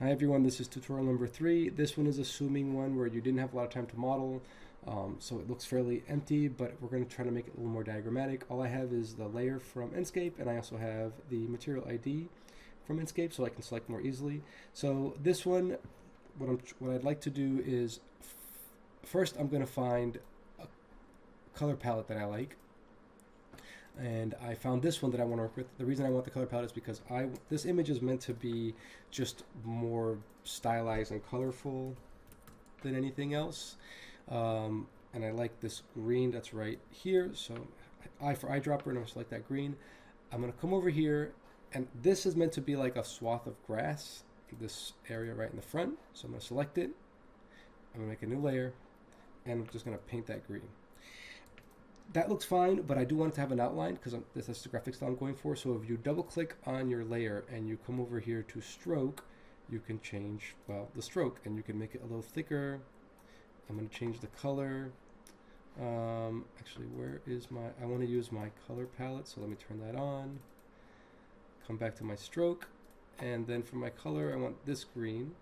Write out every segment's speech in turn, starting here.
Hi everyone, this is tutorial number 3. This one is assuming one where you didn't have a lot of time to model, so it looks fairly empty, but we're going to try to make it a little more diagrammatic. All I have is the layer from Inkscape, and I also have the material ID from Inkscape, so I can select more easily. So this one, what I'd like to do is, first I'm going to find a color palette that I like. And I found this one that I want to work with. The reason I want the color palette is because this image is meant to be just more stylized and colorful than anything else. And I like this green that's right here. So I for eyedropper, and I'm going to select that green. I'm going to come over here, and this is meant to be like a swath of grass, this area right in the front. So I'm going to select it. I'm going to make a new layer, and I'm just going to paint that green. That looks fine, but I do want it to have an outline because this is the graphic style I'm going for. So if you double click on your layer and you come over here to stroke, you can change, well, the stroke, and you can make it a little thicker. I'm going to change the color. Actually, where is I want to use my color palette, so let me turn that on. Come back to my stroke, and then for my color, I want this green.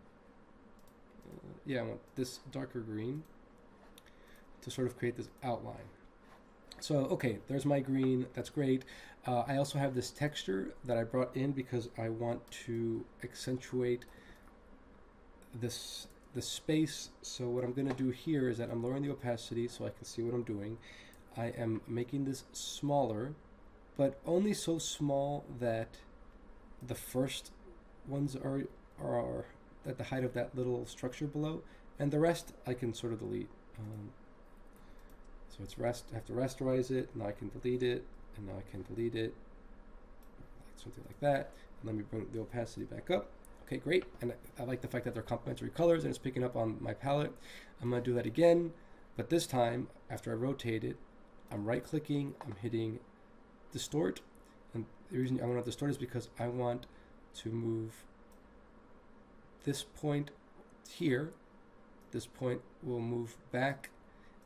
I want this darker green to sort of create this outline. So, okay, there's my green. That's great. I also have this texture that I brought in because I want to accentuate the space. So what I'm going to do here is that I'm lowering the opacity so I can see what I'm doing. I am making this smaller, but only so small that the first ones are at the height of that little structure below, and the rest I can sort of delete. So it's I have to rasterize it, now I can delete it, and now I can delete it, something like that. And let me bring the opacity back up. Okay, great. And I like the fact that they're complementary colors and it's picking up on my palette. I'm going to do that again, but this time, after I rotate it, I'm right-clicking, I'm hitting distort. And the reason I want to distort is because I want to move this point here. This point will move back.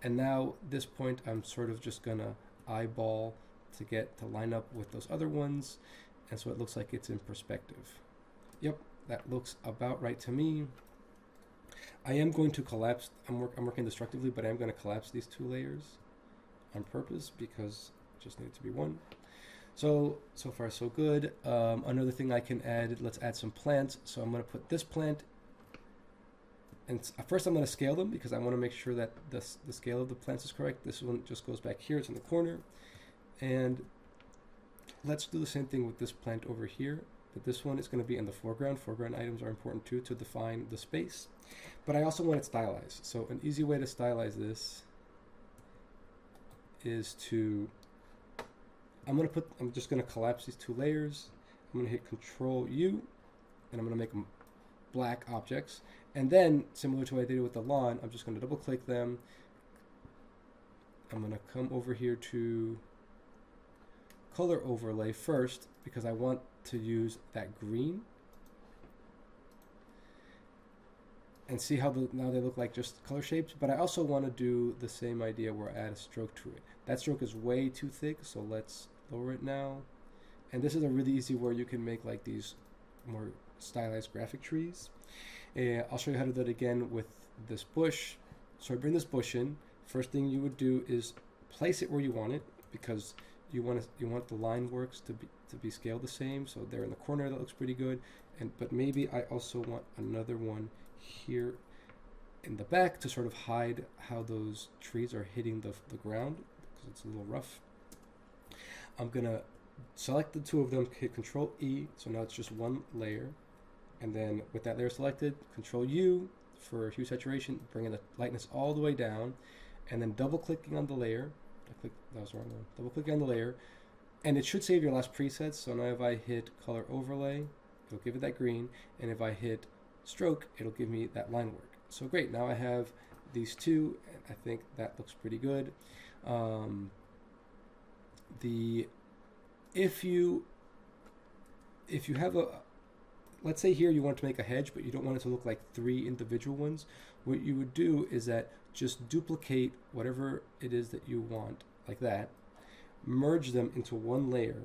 And now this point, I'm sort of just gonna eyeball to get to line up with those other ones. And so it looks like it's in perspective. Yep, that looks about right to me. I am going to collapse, I'm working destructively, but I am gonna collapse these two layers on purpose because it just needs to be one. So far so good. Another thing I can add, let's add some plants. So I'm gonna put this plant, and first I'm going to scale them because I want to make sure that the scale of the plants is correct. This one just goes back here, it's in the corner. And let's do the same thing with this plant over here. But this one is going to be in the foreground. Foreground items are important too to define the space. But I also want it stylized. So an easy way to stylize this is to, I'm just going to collapse these two layers. I'm going to hit Control U, and I'm going to make them black objects. And then, similar to what I did with the lawn, I'm just going to double click them. I'm going to come over here to color overlay first because I want to use that green. And see how now they look like just color shapes, but I also want to do the same idea where I add a stroke to it. That stroke is way too thick, so let's lower it now. And this is a really easy where you can make like these more stylized graphic trees. I'll show you how to do it again with this bush. So I bring this bush in. First thing you would do is place it where you want it because you want the line works to be scaled the same. So there in the corner, that looks pretty good. But maybe I also want another one here in the back to sort of hide how those trees are hitting the ground because it's a little rough. I'm gonna select the two of them, hit Control E, so now it's just one layer. And then with that layer selected, Control U for hue saturation, bringing the lightness all the way down, and then double clicking on the layer. That was the wrong one. Double clicking on the layer, and it should save your last presets. So now if I hit color overlay, it'll give it that green, and if I hit stroke, it'll give me that line work. So great, now I have these two, and I think that looks pretty good. If you have let's say here you want to make a hedge, but you don't want it to look like 3 individual ones. What you would do is that just duplicate whatever it is that you want, like that, merge them into one layer,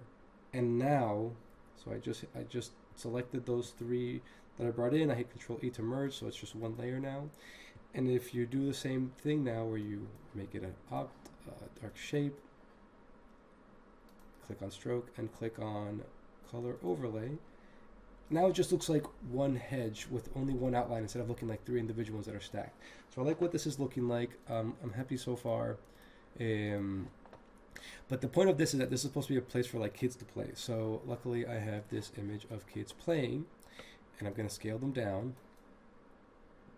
and now, so I just selected those 3 that I brought in. I hit Control E to merge, so it's just one layer now. And if you do the same thing now, where you make it an dark shape, click on stroke and click on color overlay, now it just looks like one hedge with only one outline instead of looking like three individual ones that are stacked. So I like what this is looking like. I'm happy so far. But the point of this is that this is supposed to be a place for like kids to play. So luckily I have this image of kids playing, and I'm going to scale them down.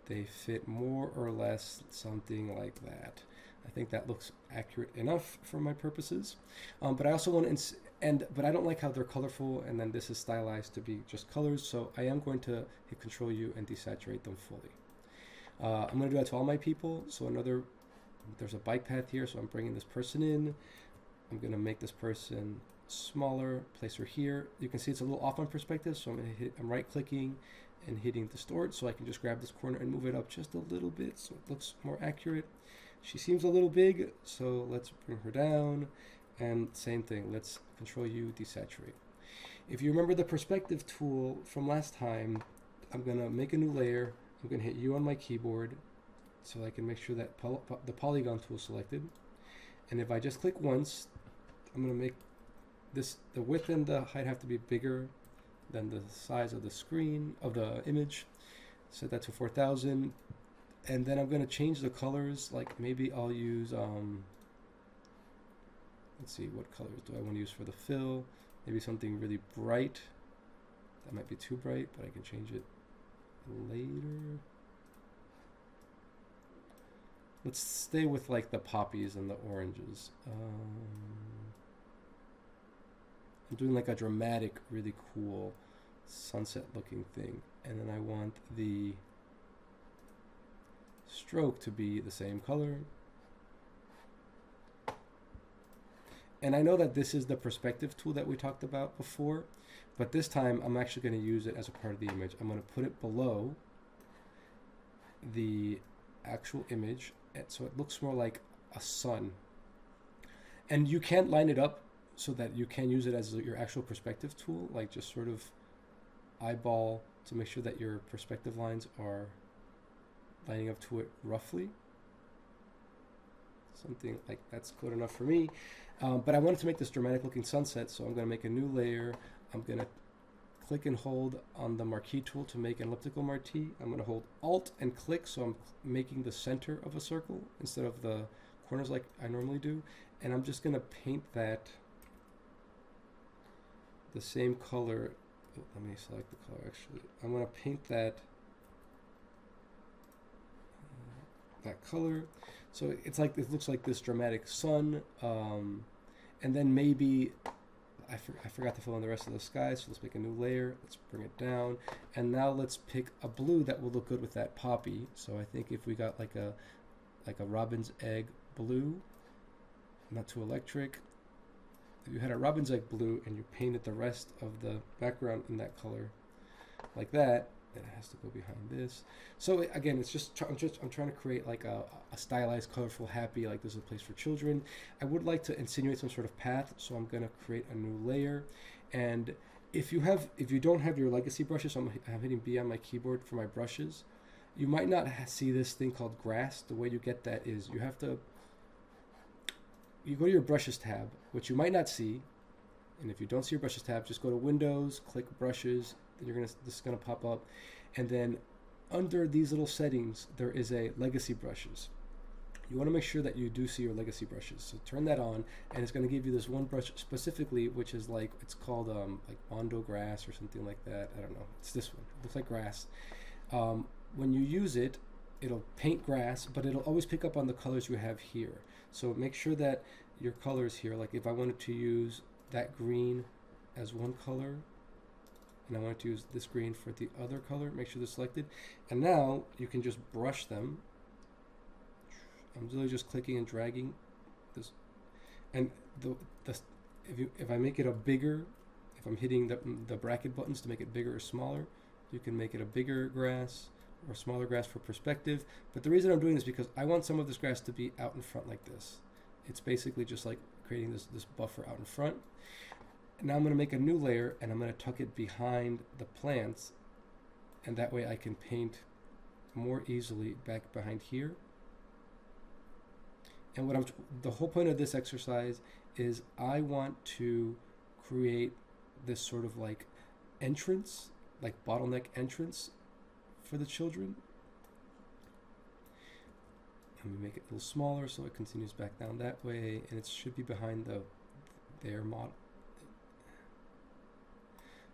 They fit more or less something like that. I think that looks accurate enough for my purposes. But I also want to, but I don't like how they're colorful, and then this is stylized to be just colors. So I am going to hit Control U and desaturate them fully. I'm going to do that to all my people. So there's a bike path here, so I'm bringing this person in. I'm going to make this person smaller, place her here. You can see it's a little off on perspective, so I'm right clicking and hitting distort, so I can just grab this corner and move it up just a little bit so it looks more accurate. She seems a little big, so let's bring her down, and same thing, let's Control U, desaturate. If you remember the perspective tool from last time, I'm going to make a new layer. I'm going to hit U on my keyboard so I can make sure that the polygon tool is selected. And if I just click once, I'm going to make this, the width and the height have to be bigger than the size of the screen, of the image. Set that to 4000. And then I'm going to change the colors. Like maybe I'll use, let's see, what colors do I want to use for the fill? Maybe something really bright. That might be too bright, but I can change it later. Let's stay with like the poppies and the oranges. I'm doing like a dramatic, really cool sunset looking thing. And then I want the stroke to be the same color. And I know that this is the perspective tool that we talked about before, but this time I'm actually going to use it as a part of the image. I'm going to put it below the actual image, so it looks more like a sun. And you can't line it up so that you can use it as your actual perspective tool, like just sort of eyeball to make sure that your perspective lines are lining up to it roughly. Something like that's good enough for me. But I wanted to make this dramatic looking sunset, so I'm going to make a new layer. I'm going to click and hold on the marquee tool to make an elliptical marquee. I'm going to hold Alt and click, so I'm making the center of a circle instead of the corners like I normally do. And I'm just going to paint that the same color. Oh, let me select the color actually. I'm going to paint that color. So it's like, it looks like this dramatic sun. And then maybe I forgot to fill in the rest of the sky, so let's make a new layer. Let's bring it down. And now let's pick a blue that will look good with that poppy. So I think if we got like a robin's egg blue, not too electric. If you had a robin's egg blue and you painted the rest of the background in that color like that, then it has to go behind this. So again, it's just I'm trying to create like a stylized, colorful, happy, like this is a place for children. I would like to insinuate some sort of path, so I'm gonna create a new layer. And if you don't have your legacy brushes, so I'm hitting B on my keyboard for my brushes. You might not see this thing called grass. The way you get that is you go to your brushes tab, which you might not see. And if you don't see your brushes tab, just go to Windows, click brushes. This is gonna pop up, and then under these little settings there is a legacy brushes. You want to make sure that you do see your legacy brushes, so turn that on, and it's going to give you this one brush specifically, which is like, it's called like Bondo grass or something like that. I don't know, it's this one, it looks like grass. When you use it, it'll paint grass, but it'll always pick up on the colors you have here. So make sure that your colors here, like if I wanted to use that green as one color, and I want to use this green for the other color, make sure they're selected. And now you can just brush them. I'm literally just clicking and dragging this. And if I make it a bigger, if I'm hitting the bracket buttons to make it bigger or smaller, you can make it a bigger grass or smaller grass for perspective. But the reason I'm doing this is because I want some of this grass to be out in front like this. It's basically just like creating this buffer out in front. Now I'm going to make a new layer, and I'm going to tuck it behind the plants. and that way I can paint more easily back behind here. And the whole point of this exercise is I want to create this sort of like entrance, like bottleneck entrance for the children. Let me make it a little smaller so it continues back down that way, and it should be behind their model.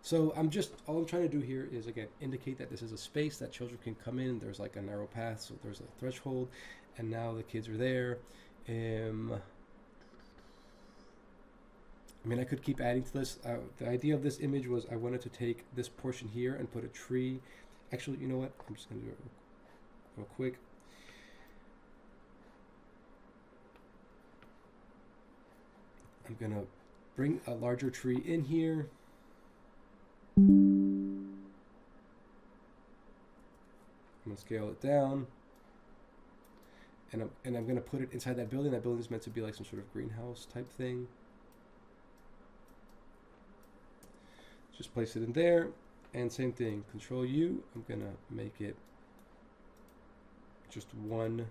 So all I'm trying to do here is, again, indicate that this is a space that children can come in. There's like a narrow path, so there's a threshold, and now the kids are there. I mean, I could keep adding to this. The idea of this image was I wanted to take this portion here and put a tree. Actually, you know what? I'm just going to do it real quick. I'm going to bring a larger tree in here. I'm going to scale it down. And I'm going to put it inside that building. That building is meant to be like some sort of greenhouse type thing. Just place it in there. And same thing, Control U. I'm going to make it just one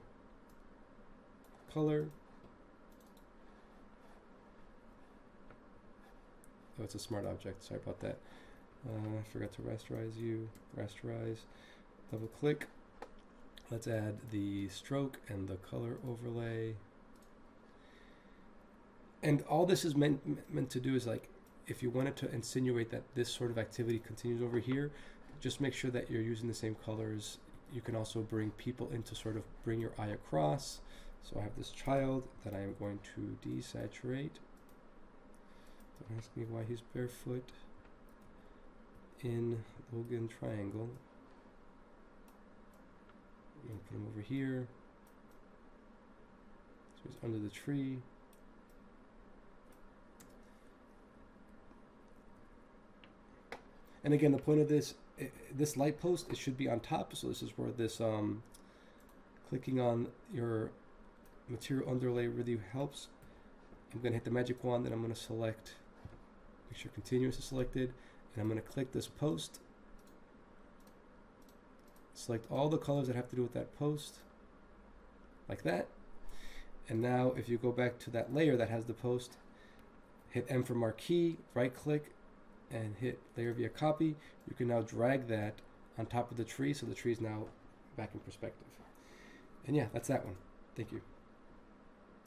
color. Oh, it's a smart object. Sorry about that. I forgot to rasterize you. Rasterize. Double click. Let's add the stroke and the color overlay. And all this is meant to do is, like, if you wanted to insinuate that this sort of activity continues over here, just make sure that you're using the same colors. You can also bring people in to sort of bring your eye across. So I have this child that I am going to desaturate. Don't ask me why he's barefoot in Logan Triangle. I'm going to put him over here. So he's under the tree. And again, the point of this light post, it should be on top. So this is where this clicking on your material underlay really helps. I'm going to hit the magic wand, and I'm going to select, make sure continuous is selected, and I'm going to click this post. Select all the colors that have to do with that post, like that. And now if you go back to that layer that has the post, hit M for marquee, right click, and hit layer via copy. You can now drag that on top of the tree, so the tree is now back in perspective. And yeah, that's that one. Thank you.